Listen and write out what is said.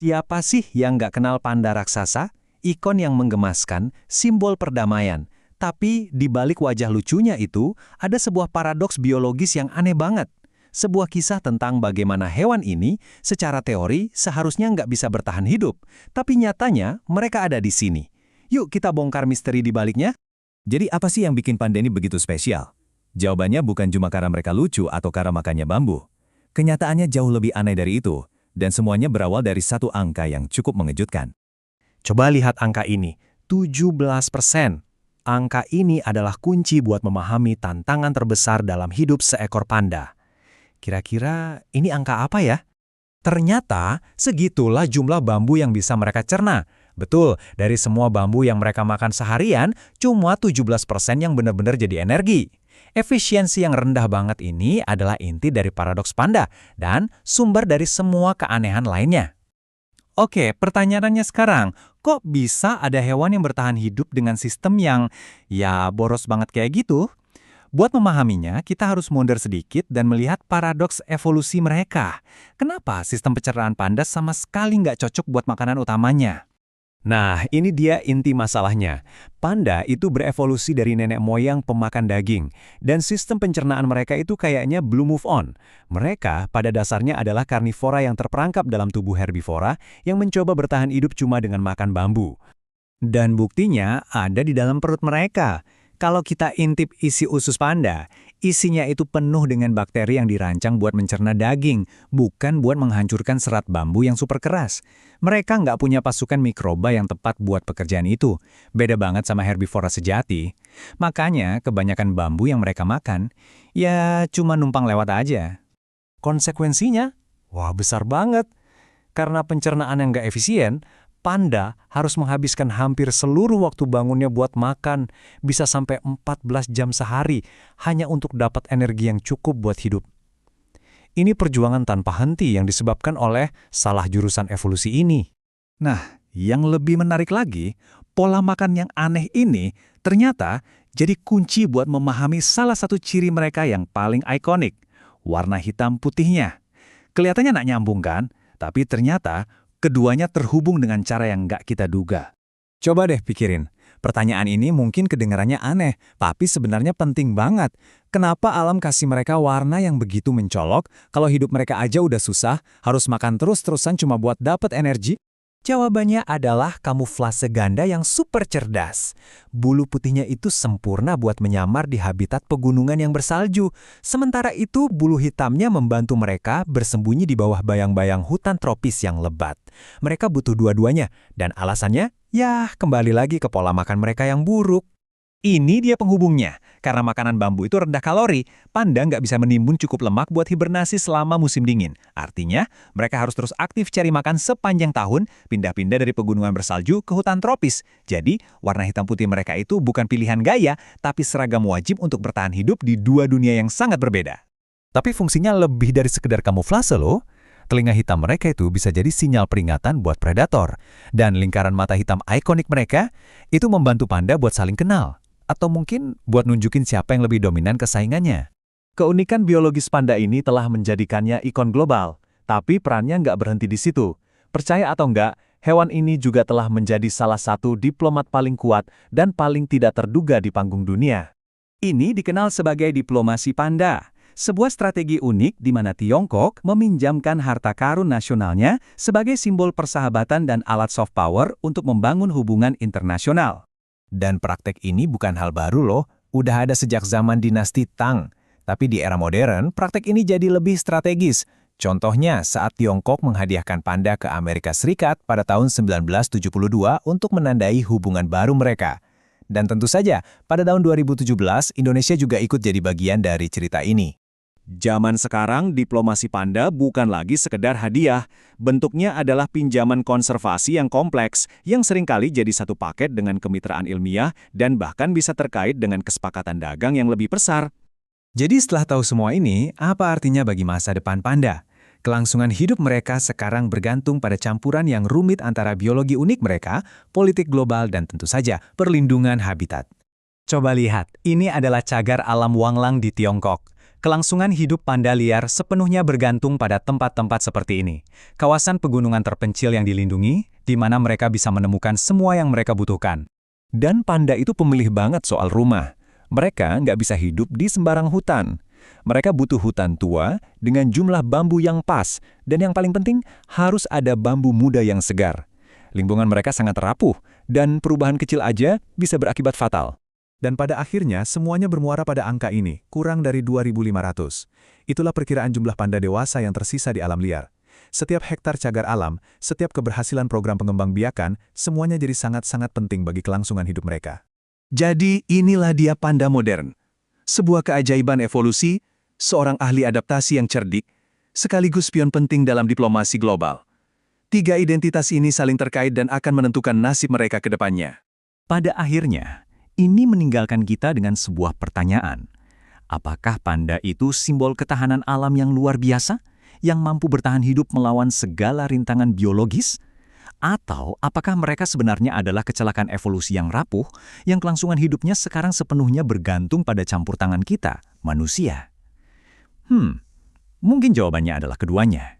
Siapa sih yang nggak kenal panda raksasa? Ikon yang menggemaskan, simbol perdamaian. Tapi di balik wajah lucunya itu, ada sebuah paradoks biologis yang aneh banget. Sebuah kisah tentang bagaimana hewan ini, secara teori, seharusnya nggak bisa bertahan hidup. Tapi nyatanya, mereka ada di sini. Yuk kita bongkar misteri di baliknya. Jadi apa sih yang bikin panda ini begitu spesial? Jawabannya bukan cuma karena mereka lucu atau karena makannya bambu. Kenyataannya jauh lebih aneh dari itu, dan semuanya berawal dari satu angka yang cukup mengejutkan. Coba lihat angka ini, 17%. Angka ini adalah kunci buat memahami tantangan terbesar dalam hidup seekor panda. Kira-kira ini angka apa ya? Ternyata segitulah jumlah bambu yang bisa mereka cerna. Betul, dari semua bambu yang mereka makan seharian, cuma 17% yang benar-benar jadi energi. Efisiensi yang rendah banget ini adalah inti dari paradoks panda dan sumber dari semua keanehan lainnya. Oke, pertanyaannya sekarang, kok bisa ada hewan yang bertahan hidup dengan sistem yang, ya boros banget kayak gitu? Buat memahaminya, kita harus mundur sedikit dan melihat paradoks evolusi mereka. Kenapa sistem pencernaan panda sama sekali nggak cocok buat makanan utamanya? Nah, ini dia inti masalahnya. Panda itu berevolusi dari nenek moyang pemakan daging, dan sistem pencernaan mereka itu kayaknya belum move on. Mereka pada dasarnya adalah karnivora yang terperangkap dalam tubuh herbivora yang mencoba bertahan hidup cuma dengan makan bambu. Dan buktinya ada di dalam perut mereka. Kalau kita intip isi usus panda, isinya itu penuh dengan bakteri yang dirancang buat mencerna daging, bukan buat menghancurkan serat bambu yang super keras. Mereka nggak punya pasukan mikroba yang tepat buat pekerjaan itu. Beda banget sama herbivora sejati. Makanya kebanyakan bambu yang mereka makan, ya cuma numpang lewat aja. Konsekuensinya, wah besar banget. Karena pencernaan yang nggak efisien, panda harus menghabiskan hampir seluruh waktu bangunnya buat makan, bisa sampai 14 jam sehari, hanya untuk dapat energi yang cukup buat hidup. Ini perjuangan tanpa henti yang disebabkan oleh salah jurusan evolusi ini. Nah, yang lebih menarik lagi, pola makan yang aneh ini ternyata jadi kunci buat memahami salah satu ciri mereka yang paling ikonik, warna hitam putihnya. Kelihatannya nggak nyambung kan? Tapi ternyata keduanya terhubung dengan cara yang nggak kita duga. Coba deh pikirin, pertanyaan ini mungkin kedengarannya aneh, tapi sebenarnya penting banget. Kenapa alam kasih mereka warna yang begitu mencolok, kalau hidup mereka aja udah susah, harus makan terus-terusan cuma buat dapat energi? Jawabannya adalah kamuflase ganda yang super cerdas. Bulu putihnya itu sempurna buat menyamar di habitat pegunungan yang bersalju. Sementara itu, bulu hitamnya membantu mereka bersembunyi di bawah bayang-bayang hutan tropis yang lebat. Mereka butuh dua-duanya, dan alasannya, ya kembali lagi ke pola makan mereka yang buruk. Ini dia penghubungnya. Karena makanan bambu itu rendah kalori, panda nggak bisa menimbun cukup lemak buat hibernasi selama musim dingin. Artinya, mereka harus terus aktif cari makan sepanjang tahun, pindah-pindah dari pegunungan bersalju ke hutan tropis. Jadi, warna hitam putih mereka itu bukan pilihan gaya, tapi seragam wajib untuk bertahan hidup di dua dunia yang sangat berbeda. Tapi fungsinya lebih dari sekedar kamuflase loh. Telinga hitam mereka itu bisa jadi sinyal peringatan buat predator. Dan lingkaran mata hitam ikonik mereka, itu membantu panda buat saling kenal. Atau mungkin buat nunjukin siapa yang lebih dominan kesaingannya. Keunikan biologis panda ini telah menjadikannya ikon global, tapi perannya nggak berhenti di situ. Percaya atau nggak, hewan ini juga telah menjadi salah satu diplomat paling kuat dan paling tidak terduga di panggung dunia. Ini dikenal sebagai diplomasi panda, sebuah strategi unik di mana Tiongkok meminjamkan harta karun nasionalnya sebagai simbol persahabatan dan alat soft power untuk membangun hubungan internasional. Dan praktek ini bukan hal baru loh, udah ada sejak zaman dinasti Tang. Tapi di era modern, praktek ini jadi lebih strategis. Contohnya saat Tiongkok menghadiahkan panda ke Amerika Serikat pada tahun 1972 untuk menandai hubungan baru mereka. Dan tentu saja, pada tahun 2017, Indonesia juga ikut jadi bagian dari cerita ini. Zaman sekarang, diplomasi panda bukan lagi sekedar hadiah. Bentuknya adalah pinjaman konservasi yang kompleks, yang seringkali jadi satu paket dengan kemitraan ilmiah dan bahkan bisa terkait dengan kesepakatan dagang yang lebih besar. Jadi setelah tahu semua ini, apa artinya bagi masa depan panda? Kelangsungan hidup mereka sekarang bergantung pada campuran yang rumit antara biologi unik mereka, politik global, dan tentu saja perlindungan habitat. Coba lihat, ini adalah cagar alam Wanglang di Tiongkok. Kelangsungan hidup panda liar sepenuhnya bergantung pada tempat-tempat seperti ini. Kawasan pegunungan terpencil yang dilindungi, di mana mereka bisa menemukan semua yang mereka butuhkan. Dan panda itu pemilih banget soal rumah. Mereka nggak bisa hidup di sembarang hutan. Mereka butuh hutan tua dengan jumlah bambu yang pas, dan yang paling penting, harus ada bambu muda yang segar. Lingkungan mereka sangat rapuh, dan perubahan kecil aja bisa berakibat fatal. Dan pada akhirnya semuanya bermuara pada angka ini, kurang dari 2.500. Itulah perkiraan jumlah panda dewasa yang tersisa di alam liar. Setiap hektar cagar alam, setiap keberhasilan program pengembangbiakan, semuanya jadi sangat-sangat penting bagi kelangsungan hidup mereka. Jadi inilah dia panda modern. Sebuah keajaiban evolusi, seorang ahli adaptasi yang cerdik, sekaligus spion penting dalam diplomasi global. 3 identitas ini saling terkait dan akan menentukan nasib mereka ke depannya. Pada akhirnya, ini meninggalkan kita dengan sebuah pertanyaan. Apakah panda itu simbol ketahanan alam yang luar biasa, yang mampu bertahan hidup melawan segala rintangan biologis? Atau apakah mereka sebenarnya adalah kecelakaan evolusi yang rapuh, yang kelangsungan hidupnya sekarang sepenuhnya bergantung pada campur tangan kita, manusia? Mungkin jawabannya adalah keduanya.